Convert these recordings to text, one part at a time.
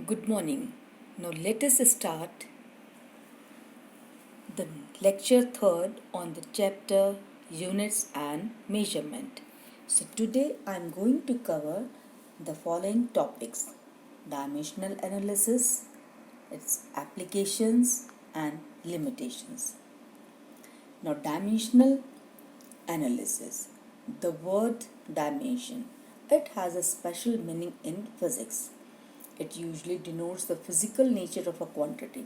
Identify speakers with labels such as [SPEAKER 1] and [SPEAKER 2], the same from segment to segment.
[SPEAKER 1] Good morning. Now let us start the lecture third on the chapter units and measurement. So today I am going to cover the following topics: dimensional analysis, its applications and limitations. Now dimensional analysis. The word dimension, it has a special meaning in physics. It usually denotes the physical nature of a quantity.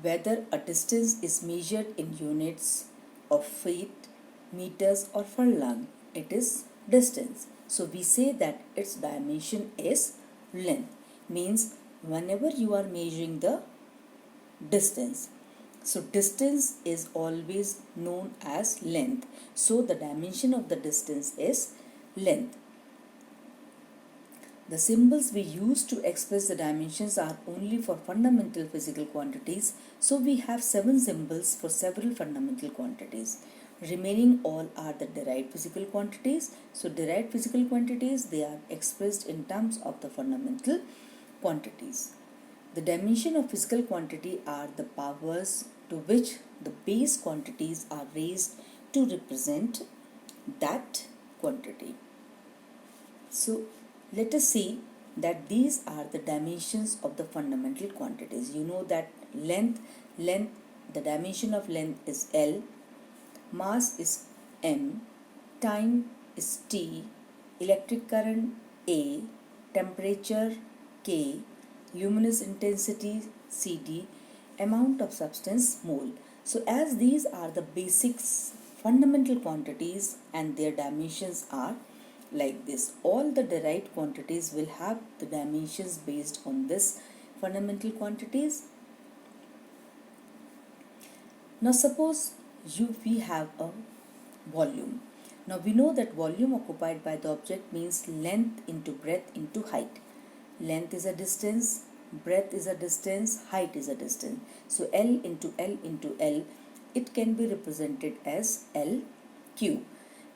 [SPEAKER 1] Whether a distance is measured in units of feet, meters, or furlong, it is distance. So we say that its dimension is length. Means whenever you are measuring the distance. So distance is always known as length. So the dimension of the distance is length. The symbols we use to express the dimensions are only for fundamental physical quantities, so we have 7 symbols for several fundamental quantities. Remaining all are the derived physical quantities. So derived physical quantities, they are expressed in terms of the fundamental quantities. The dimension of physical quantity are the powers to which the base quantities are raised to represent that quantity. So let us see that these are the dimensions of the fundamental quantities. You know that length, the dimension of length is L, mass is m, time is t, electric current A, temperature K, luminous intensity CD, amount of substance mole. So as these are the basics fundamental quantities and their dimensions are like this. All the derived quantities will have the dimensions based on this fundamental quantities. Now suppose we have a volume. Now we know that volume occupied by the object means length into breadth into height. Length is a distance, breadth is a distance, height is a distance. So L into L into L, it can be represented as L cube.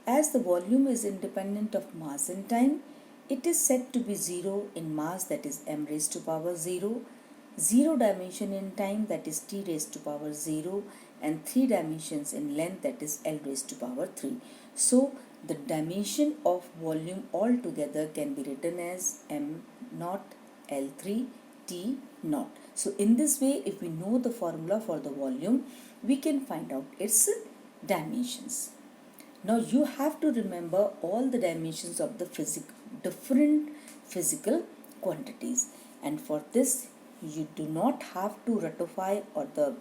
[SPEAKER 1] As the volume is independent of mass and time, it is said to be 0 in mass, that is m raised to power 0, 0 dimension in time, that is t raised to power 0, and 3 dimensions in length, that is L raised to power 3. So the dimension of volume altogether can be written as m naught L3 T naught. So in this way, if we know the formula for the volume, we can find out its dimensions. Now you have to remember all the dimensions of the different physical quantities, and for this you do not have to ratify or the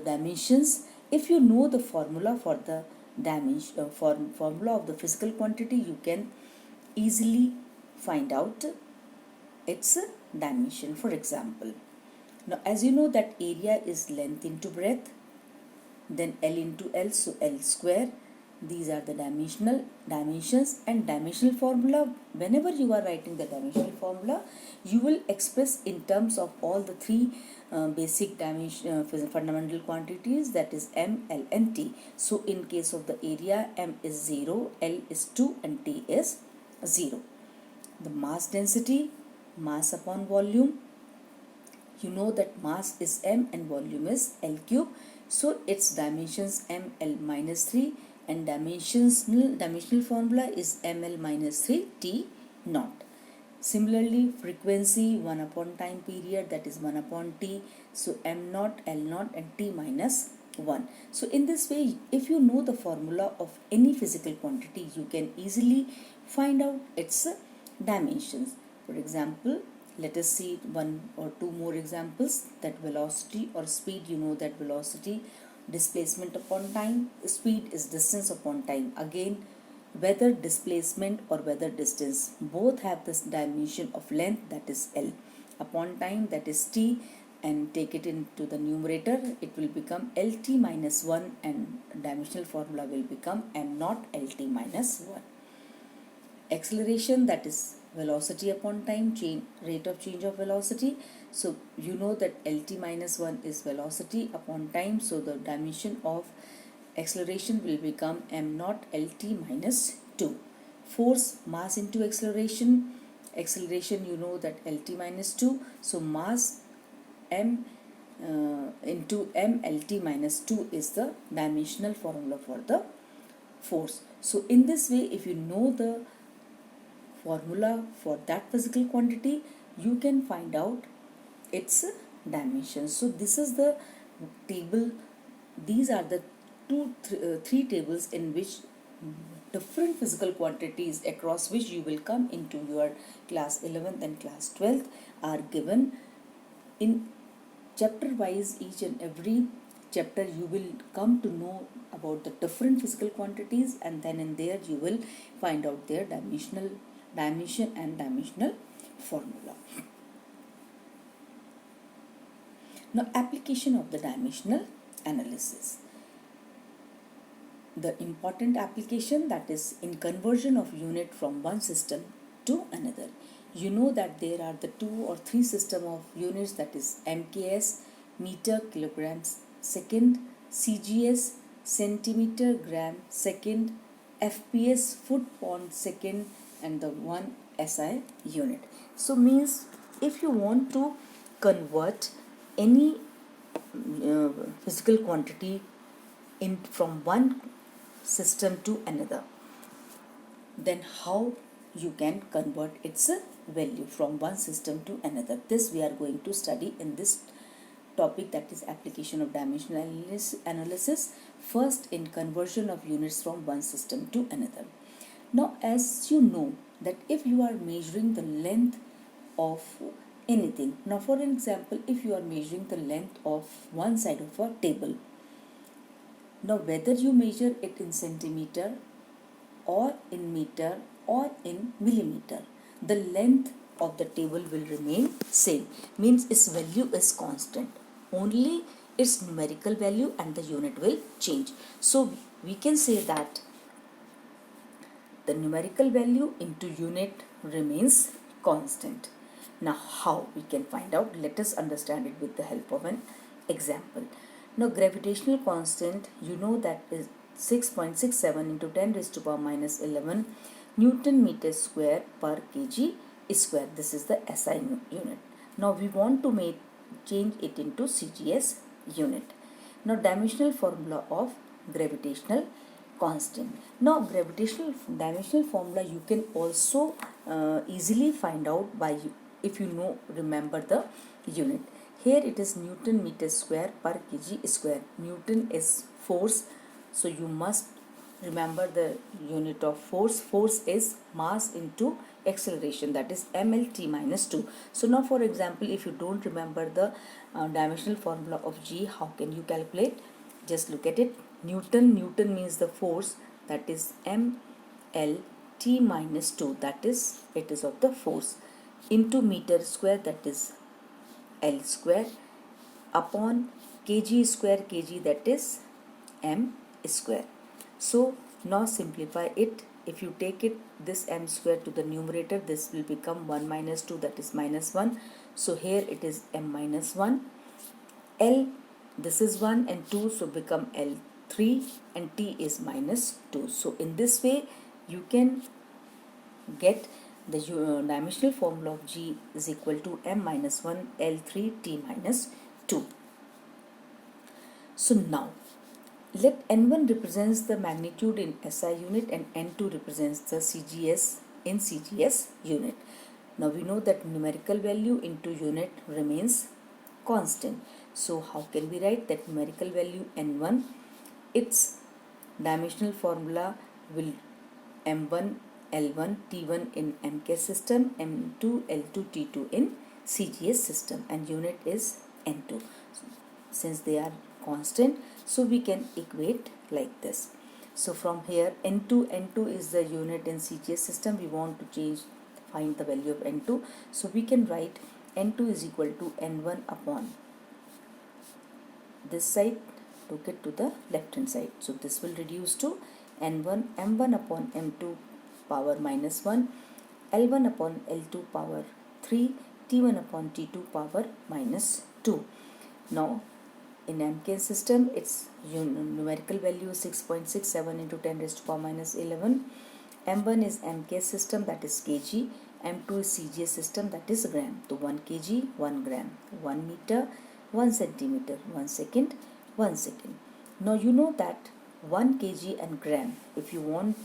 [SPEAKER 1] dimensions. If you know the formula for the dimension formula of the physical quantity, you can easily find out its dimension. For example, now as you know that area is length into breadth, then L into L, so L square. These are the dimensions and dimensional formula. Whenever you are writing the dimensional formula, you will express in terms of all the three basic fundamental quantities, that is M, L and T. So in case of the area, M is 0, L is 2 and T is 0. The mass density, mass upon volume. You know that mass is m and volume is L cube. So its dimensions m L minus 3 and dimensional formula is ml minus 3 T naught. Similarly, frequency 1 upon time period, that is 1 upon T. So m naught, L naught and T minus 1. So in this way, if you know the formula of any physical quantity, you can easily find out its dimensions. For example, let us see one or two more examples. That velocity or speed, you know that velocity, displacement upon time, speed is distance upon time. Again, whether displacement or whether distance, both have this dimension of length, that is L, upon time, that is T, and take it into the numerator, it will become LT minus 1 and dimensional formula will become m naught LT minus 1. Acceleration, that is velocity upon time, rate of change of velocity. So you know that LT minus 1 is velocity upon time. So the dimension of acceleration will become m naught LT minus 2. Force, mass into acceleration. Acceleration, you know that LT minus 2. So mass m into m LT minus 2 is the dimensional formula for the force. So in this way, if you know the formula for that physical quantity, you can find out its dimensions. So this is the table. These are the three tables in which different physical quantities across which you will come into your class 11th and class 12th are given in chapter wise. Each and every chapter you will come to know about the different physical quantities, and then in there you will find out their dimension and dimensional formula. Now, application of the dimensional analysis. The important application, that is in conversion of unit from one system to another. You know that there are the 2 or 3 system of units, that is MKS, meter, kilograms second, CGS, centimeter, gram second, FPS, foot pound second, and the one SI unit. So means if you want to convert any physical quantity in from one system to another, then how you can convert its value from one system to another. This we are going to study in this topic, that is application of dimensional analysis, first in conversion of units from one system to another. Now, as you know that if you are measuring the length of anything, now for example, if you are measuring the length of one side of a table, now whether you measure it in centimeter or in meter or in millimeter, the length of the table will remain same, means its value is constant, only its numerical value and the unit will change. So we can say that the numerical value into unit remains constant. Now how we can find out? Let us understand it with the help of an example. Now gravitational constant, you know that is 6.67 into 10 raised to power minus 11 Newton meter square per kg square. This is the SI unit. Now we want to change it into CGS unit. Now dimensional formula of gravitational constant. Now gravitational dimensional formula you can also easily find out by if you remember the unit. Here it is Newton meter square per kg square. Newton is force, so you must remember the unit of force. Force is mass into acceleration, that is mLt minus 2. So now for example, if you don't remember the dimensional formula of G, how can you calculate? Just look at it. Newton means the force, that is mLt minus 2, that is it is of the force, into meter square, that is L square, upon kg square, kg that is m square. So now simplify it. If you take it this m square to the numerator, this will become 1 minus 2, that is minus 1. So here it is m minus 1. L, this is 1 and 2, so become L3, and t is minus 2. So in this way you can get the dimensional formula of G is equal to m minus 1 L3 t minus 2. So now let N1 represents the magnitude in SI unit and N2 represents the CGS in CGS unit. Now we know that numerical value into unit remains constant. So how can we write that numerical value N1? Its dimensional formula will M1 L1 T1 in MK system, M2 L2 T2 in CGS system, and unit is N2. Since they are constant, so we can equate like this. So from here N2 is the unit in CGS system. We want to find the value of N2. So we can write N2 is equal to N1 upon this side, took it to the left hand side. So this will reduce to N1 M1 upon M2 power minus 1, L1 upon L2 power 3, T1 upon T2 power minus 2. Now in MK system, its numerical value is 6.67 into 10 raised to power minus 11. M1 is MK system, that is kg, M2 is CGS system, that is gram. So 1 kg, 1 gram, 1 meter, 1 centimeter, 1 second, 1 second. Now you know that 1 kg and gram, if you want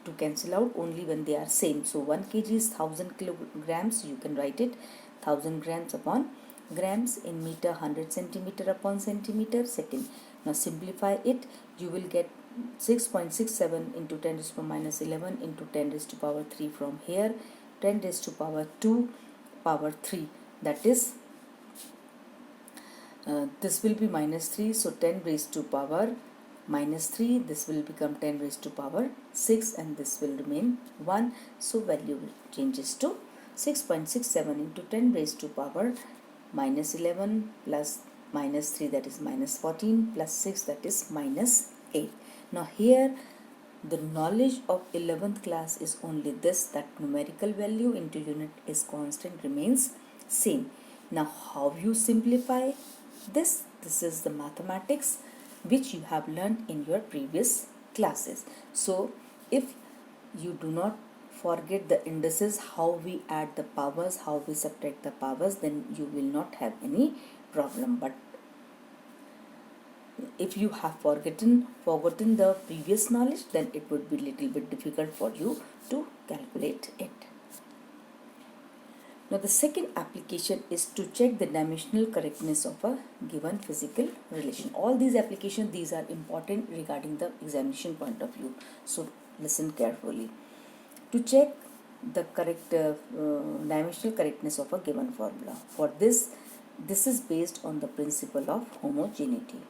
[SPEAKER 1] to cancel out only when they are same. So 1 kg is 1000 kilograms, you can write it 1000 grams upon grams, in meter 100 centimeter upon centimeter second. Now simplify it, you will get 6.67 into 10 raised to power minus 11 into 10 raised to power 3 from here, 10 raised to power 2 power 3, that is this will be minus 3, so 10 raised to power minus 3, this will become 10 raised to power 6, and this will remain 1, so value changes to 6.67 into 10 raised to power minus 11 plus minus 3, that is minus 14, plus 6, that is minus 8. Now here the knowledge of 11th class is only this, that numerical value into unit is constant, remains same. Now how you simplify this? This is the mathematics which you have learned in your previous classes. So if you do not forget the indices, how we add the powers, how we subtract the powers, then you will not have any problem. But if you have forgotten the previous knowledge, then it would be little bit difficult for you to calculate it. Now the second application is to check the dimensional correctness of a given physical relation. All these applications, these are important regarding the examination point of view. So listen carefully. To check the correct dimensional correctness of a given formula. For this is based on the principle of homogeneity.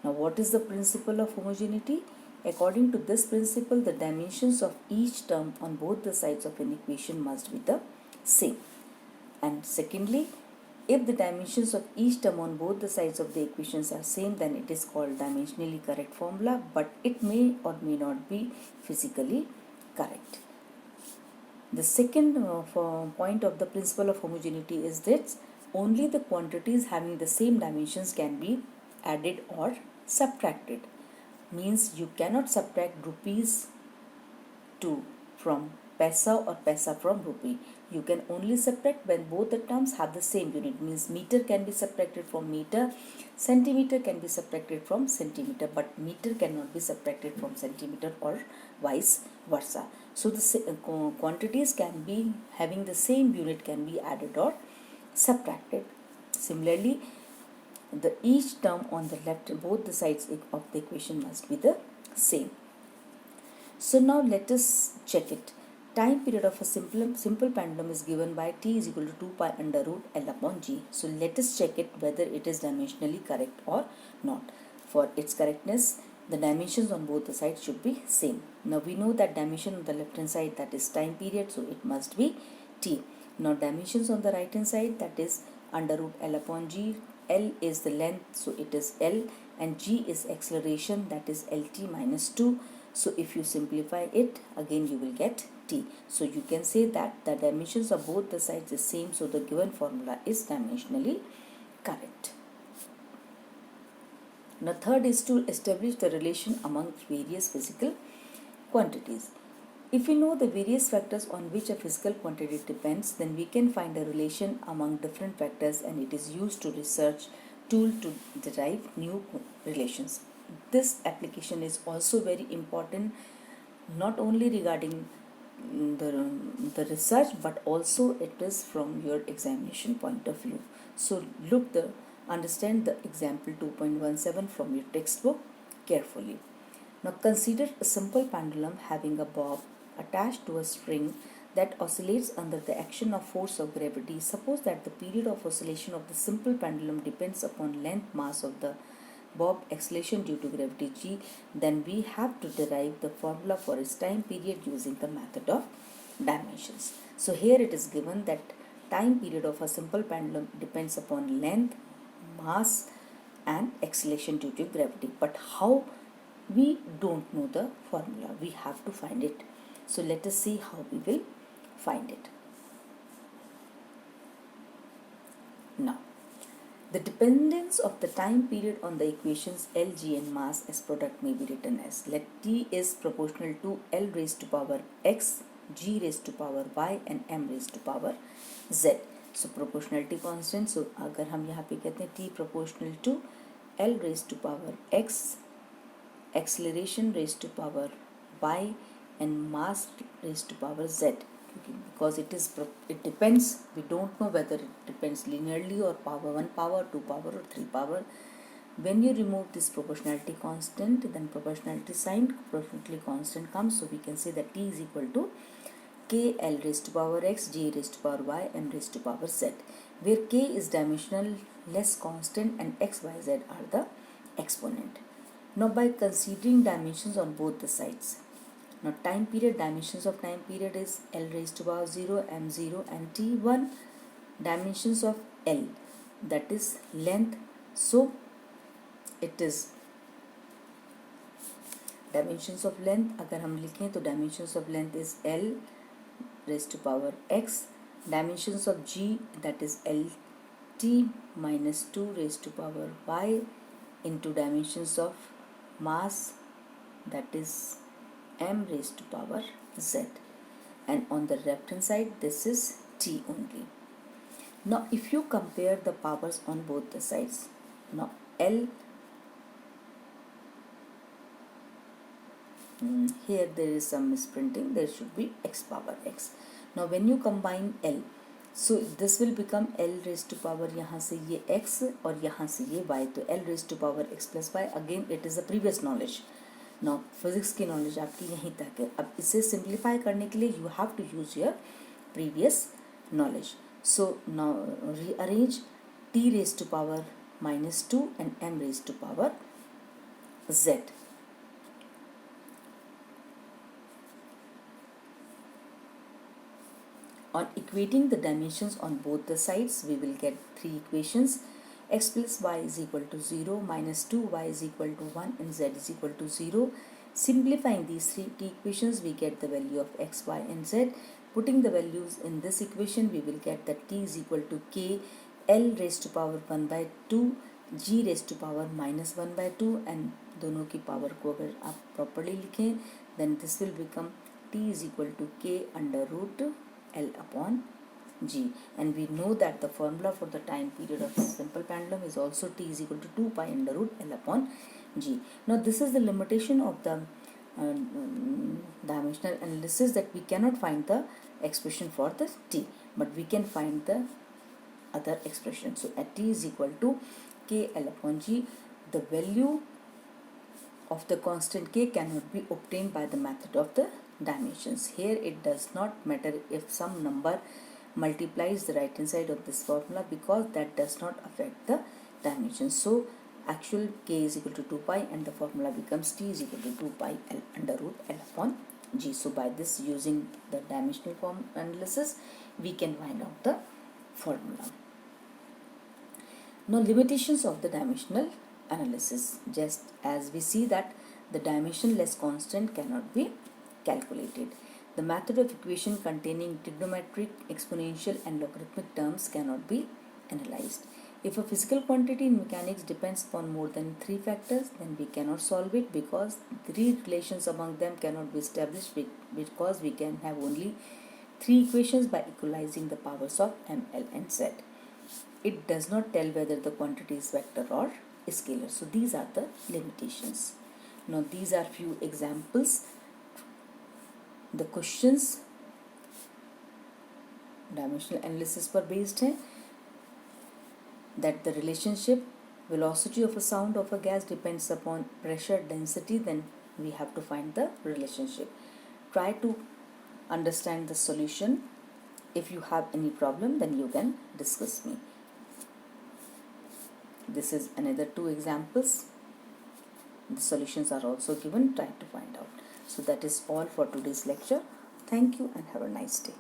[SPEAKER 1] Now what is the principle of homogeneity? According to this principle, the dimensions of each term on both the sides of an equation must be the same. And secondly, if the dimensions of each term on both the sides of the equations are same, then it is called dimensionally correct formula, but it may or may not be physically correct. The second point of the principle of homogeneity is that only the quantities having the same dimensions can be added or subtracted. Means you cannot subtract rupees from paisa or paisa from rupee. You can only subtract when both the terms have the same unit. Means meter can be subtracted from meter, centimeter can be subtracted from centimeter, but meter cannot be subtracted from centimeter or vice versa. So the quantities can be having the same unit can be added or subtracted. Similarly, each term on the left, both the sides of the equation must be the same. So now let us check it. Time period of a simple pendulum is given by t is equal to 2 pi under root L upon g. So let us check it whether it is dimensionally correct or not. For its correctness, the dimensions on both the sides should be same. Now we know that dimension on the left hand side, that is time period, so it must be t. Now dimensions on the right hand side, that is under root L upon g. L is the length, so it is L, and g is acceleration, that is Lt minus 2. So if you simplify it, again you will get t. So you can say that the dimensions of both the sides is same, so the given formula is dimensionally correct. Now third is to establish the relation among various physical quantities. If we know the various factors on which a physical quantity depends, then we can find a relation among different factors, and it is used to research tool to derive new relations. This application is also very important, not only regarding the research, but also it is from your examination point of view. So understand the example 2.17 from your textbook carefully. Now consider a simple pendulum having a bob attached to a string that oscillates under the action of force of gravity. Suppose that the period of oscillation of the simple pendulum depends upon length, mass of the bob, acceleration due to gravity g. Then we have to derive the formula for its time period using the method of dimensions. So here it is given that time period of a simple pendulum depends upon length, mass and acceleration due to gravity. But how? We don't know the formula. We have to find it. So let us see how we will find it. Now, the dependence of the time period on the equations L, G and mass as product may be written as, let T is proportional to L raised to power X g raised to power y and m raised to power z. So proportionality constant, so अगर हम यहाँ पे कहते हैं t proportional to l raised to power x, acceleration raised to power y and mass raised to power z, because it depends, we don't know whether it depends linearly or power 1 power 2 power or 3 power. When you remove this proportionality constant, then proportionality sign, proportionality constant comes, so we can say that t is equal to k l raised to power x, g raised to power y, m raised to power z, where k is dimensional less constant and x, y, z are the exponent. Now by considering dimensions on both the sides, now time period, dimensions of time period is l raised to power 0, m0 and t1. Dimensions of l, that is length, so it is dimensions of length, अगर हम लिखें तो dimensions of length is l raised to power x, dimensions of g, that is lt minus 2 raised to power y, into dimensions of mass, that is m raised to power z, and on the left hand side this is t only. Now if you compare the powers on both the sides, now l, here there is some misprinting, there should be x power x. Now when you combine l, so this will become l raised to power यहाँ से ये x और यहाँ से ये y, तो l raised to power x plus y, again it is a previous knowledge. Now physics की knowledge आपकी यहीं तक है. अब इसे simplify करने के लिए you have to use your previous knowledge. So now rearrange t raised to power minus 2 and m raised to power z. On equating the dimensions on both the sides, we will get three equations: x plus y is equal to 0, minus 2y is equal to 1 and z is equal to 0. Simplifying these three equations, we get the value of x, y and z. Putting the values in this equation, we will get that t is equal to k l raised to power 1 by 2, g raised to power minus 1 by 2, and दोनों की power को अगर आप properly लिखें, then this will become t is equal to k under root L upon G, and we know that the formula for the time period of simple pendulum is also t is equal to 2 pi under root L upon G. Now this is the limitation of the dimensional analysis, that we cannot find the expression for the t, but we can find the other expression. So at t is equal to k L upon G, the value of the constant k cannot be obtained by the method of the dimensions. Here it does not matter if some number multiplies the right hand side of this formula, because that does not affect the dimensions. So actual k is equal to 2 pi and the formula becomes t is equal to 2 pi l under root L upon G. So by this, using the dimensional form analysis, we can find out the formula. Now limitations of the dimensional analysis, just as we see that the dimensionless constant cannot be calculated. The method of equation containing trigonometric, exponential and logarithmic terms cannot be analyzed. If a physical quantity in mechanics depends upon more than 3 factors, then we cannot solve it, because 3 relations among them cannot be established, because we can have only 3 equations by equalizing the powers of m, l and z. It does not tell whether the quantity is vector or scalar. So these are the limitations. Now these are few examples. The questions dimensional analysis पर based है, that the relationship velocity of a sound of a gas depends upon pressure density, then we have to find the relationship. Try to understand the solution. If you have any problem, then you can discuss me. This is another 2 examples. The solutions are also given. Try to find out. So that is all for today's lecture. Thank you and have a nice day.